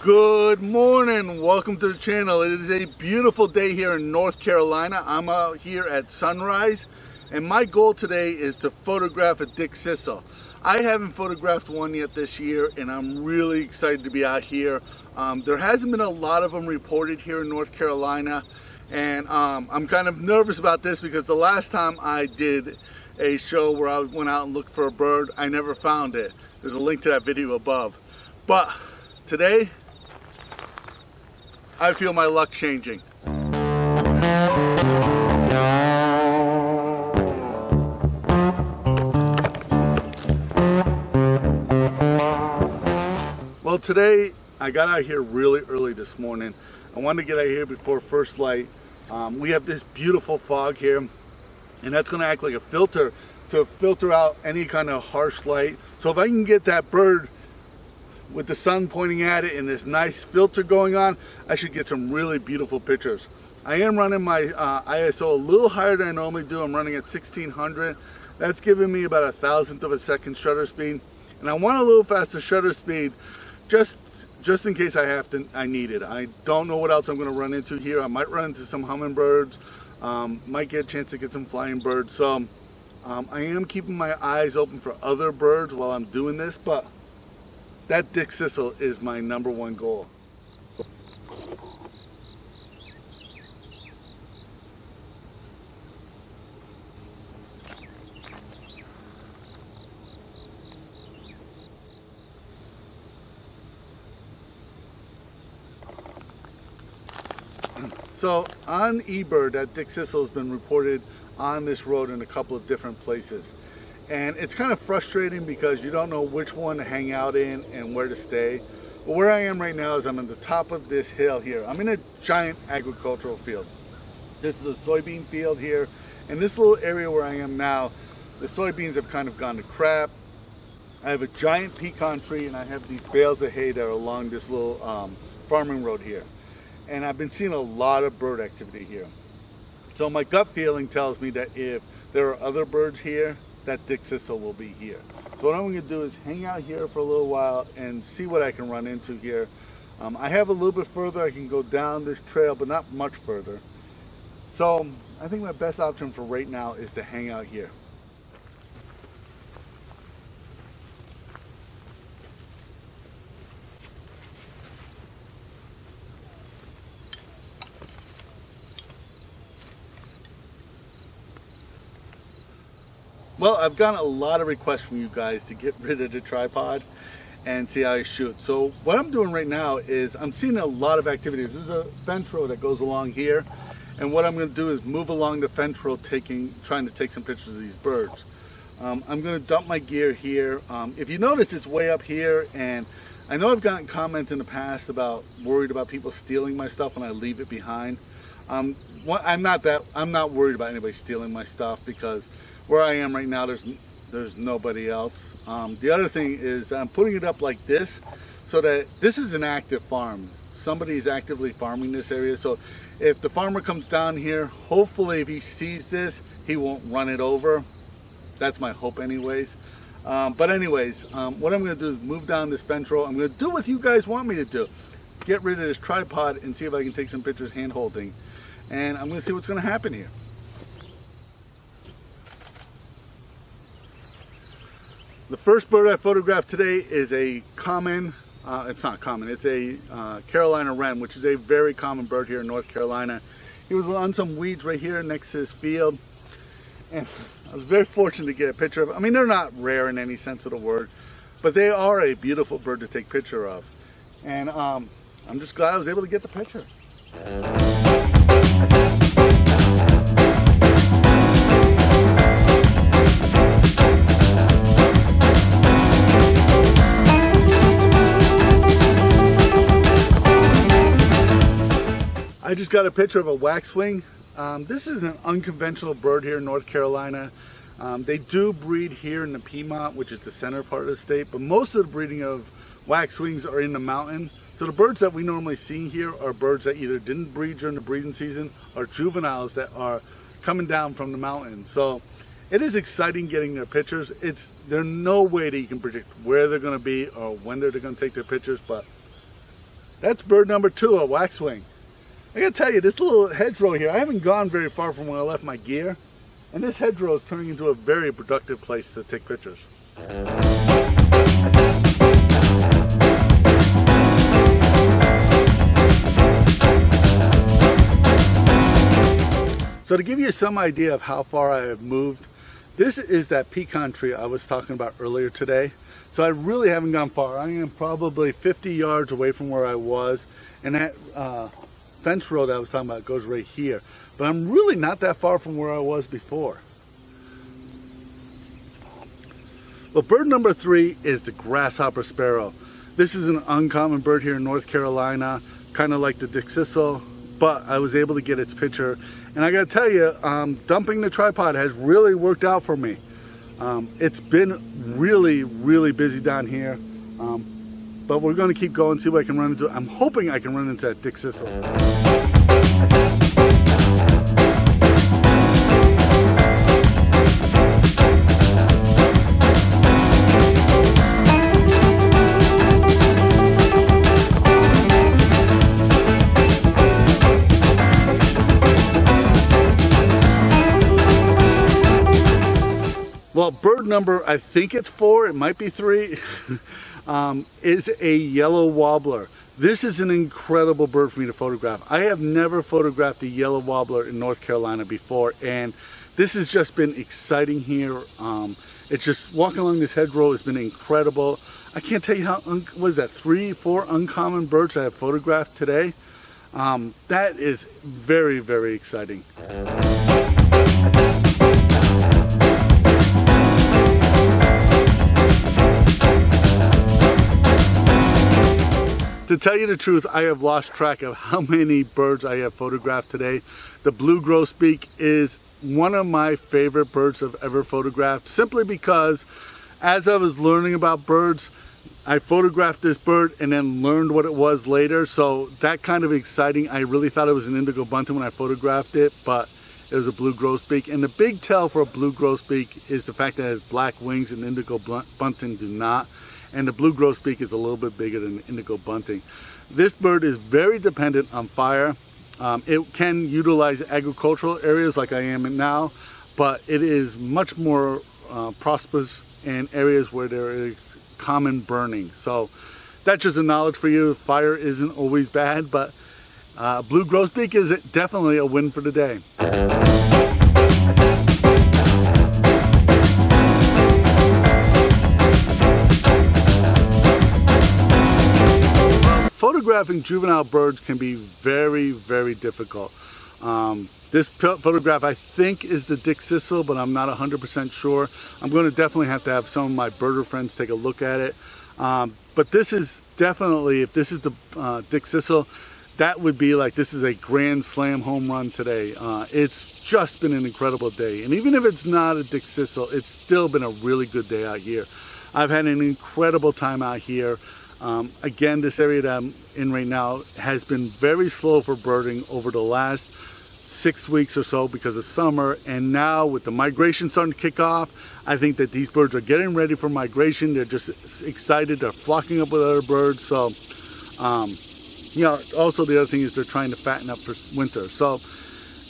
Good morning, welcome to the channel. It is a beautiful day here in North Carolina. I'm out here at sunrise and my goal today is to photograph a Dickcissel. I haven't photographed one yet this year and I'm really excited to be out here. There hasn't been a lot of them reported here in North Carolina, and I'm kind of nervous about this because the last time I did a show where I went out and looked for a bird, I never found it. There's a link to that video above. But today, I feel my luck changing. Well, today I got out here really early this morning. I wanted to get out here before first light. We have this beautiful fog here, and that's going to act like a filter to filter out any kind of harsh light. So if I can get that bird with the sun pointing at it and this nice filter going on, I should get some really beautiful pictures. I am running my ISO a little higher than I normally do. I'm running at 1600. That's giving me about 1,000th of a second shutter speed, and I want a little faster shutter speed just in case I need it. I don't know what else I'm going to run into here. I might run into some hummingbirds, might get a chance to get some flying birds. So I am keeping my eyes open for other birds while I'm doing this, but that Dickcissel is my #1 goal. So on eBird, that Dickcissel has been reported on this road in a couple of different places. And it's kind of frustrating because you don't know which one to hang out in and where to stay. But where I am right now is I'm at the top of this hill here. I'm in a giant agricultural field. This is a soybean field here. And this little area where I am now, the soybeans have kind of gone to crap. I have a giant pecan tree and I have these bales of hay that are along this little farming road here. And I've been seeing a lot of bird activity here. So my gut feeling tells me that if there are other birds here, that Dickcissel will be here. So what I'm going to do is hang out here for a little while and see what I can run into here. I have a little bit further I can go down this trail, but not much further. So I think my best option for right now is to hang out here. Well, I've gotten a lot of requests from you guys to get rid of the tripod and see how I shoot. So what I'm doing right now is I'm seeing a lot of activity. There's a fence road that goes along here, and what I'm going to do is move along the fence road trying to take some pictures of these birds. I'm going to dump my gear here. If you notice, it's way up here, and I know I've gotten comments in the past about worried about people stealing my stuff when I leave it behind. I'm not worried about anybody stealing my stuff because where I am right now, there's nobody else. The other thing is I'm putting it up like this so that this is an active farm. Somebody's actively farming this area. So if the farmer comes down here, hopefully if he sees this, he won't run it over. That's my hope anyways. But anyways, what I'm going to do is move down this fence row. I'm going to do what you guys want me to do. Get rid of this tripod and see if I can take some pictures hand holding. And I'm going to see what's going to happen here. The first bird I photographed today is a common, it's not common, it's a Carolina wren, which is a very common bird here in North Carolina. He was on some weeds right here next to this field, and I was very fortunate to get a picture of it. I mean, they're not rare in any sense of the word, but they are a beautiful bird to take a picture of. And I'm just glad I was able to get the picture. I just got a picture of a waxwing. This is an unconventional bird here in North Carolina. They do breed here in the Piedmont, which is the center part of the state, but most of the breeding of waxwings are in the mountain. So the birds that we normally see here are birds that either didn't breed during the breeding season or juveniles that are coming down from the mountain. So it is exciting getting their pictures. There's no way that you can predict where they're going to be or when they're going to take their pictures, but That's bird number 2, a waxwing. I gotta tell you, this little hedgerow here, I haven't gone very far from where I left my gear, and this hedgerow is turning into a very productive place to take pictures. So to give you some idea of how far I have moved, this is that pecan tree I was talking about earlier today. So I really haven't gone far. I am probably 50 yards away from where I was, and that fence row that I was talking about goes right here. But I'm really not that far from where I was before. Well, bird number 3 is the grasshopper sparrow. This is an uncommon bird here in North Carolina, kind of like the Dickcissel, but I was able to get its picture. And I gotta tell you, dumping the tripod has really worked out for me. It's been really busy down here, but we're gonna keep going, see what I can run into. I'm hoping I can run into that Dickcissel. Well, bird number, I think it's 4, it might be 3, is a yellow warbler. This is an incredible bird for me to photograph. I have never photographed a yellow warbler in North Carolina before, and this has just been exciting here. It's just walking along this hedgerow has been incredible. I can't tell you how, what is that, 3, 4 uncommon birds I have photographed today. That is very exciting. To tell you the truth, I have lost track of how many birds I have photographed today. The blue grosbeak is one of my favorite birds I've ever photographed, simply because as I was learning about birds, I photographed this bird and then learned what it was later. So that kind of exciting. I really thought it was an indigo bunting when I photographed it, but it was a blue grosbeak. And the big tell for a blue grosbeak is the fact that it has black wings and indigo bunting do not. And the blue grosbeak is a little bit bigger than indigo bunting. This bird is very dependent on fire. It can utilize agricultural areas like I am in now, but it is much more prosperous in areas where there is common burning. So that's just a knowledge for you. Fire isn't always bad, but blue grosbeak is definitely a win for the day. Photographing juvenile birds can be very difficult. This photograph I think is the Dickcissel, but I'm not 100% sure. I'm going to definitely have to have some of my birder friends take a look at it. But this is definitely, if this is the Dickcissel, that would be like, this is a grand slam home run today. It's just been an incredible day. And even if it's not a Dickcissel, it's still been a really good day out here. I've had an incredible time out here. Again, this area that I'm in right now has been very slow for birding over the last 6 weeks or so because of summer, and now with the migration starting to kick off, I think that these birds are getting ready for migration. They're just excited, they're flocking up with other birds. So you know, also the other thing is they're trying to fatten up for winter. So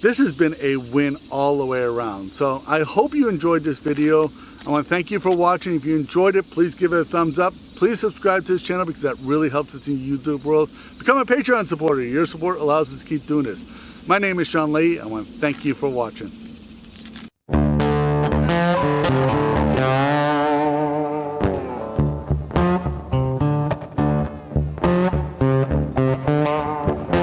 this has been a win all the way around. So I hope you enjoyed this video. I want to thank you for watching. If you enjoyed it, please give it a thumbs up. Please subscribe to this channel because that really helps us in the YouTube world. Become a Patreon supporter. Your support allows us to keep doing this. My name is Leahy. I want to thank you for watching.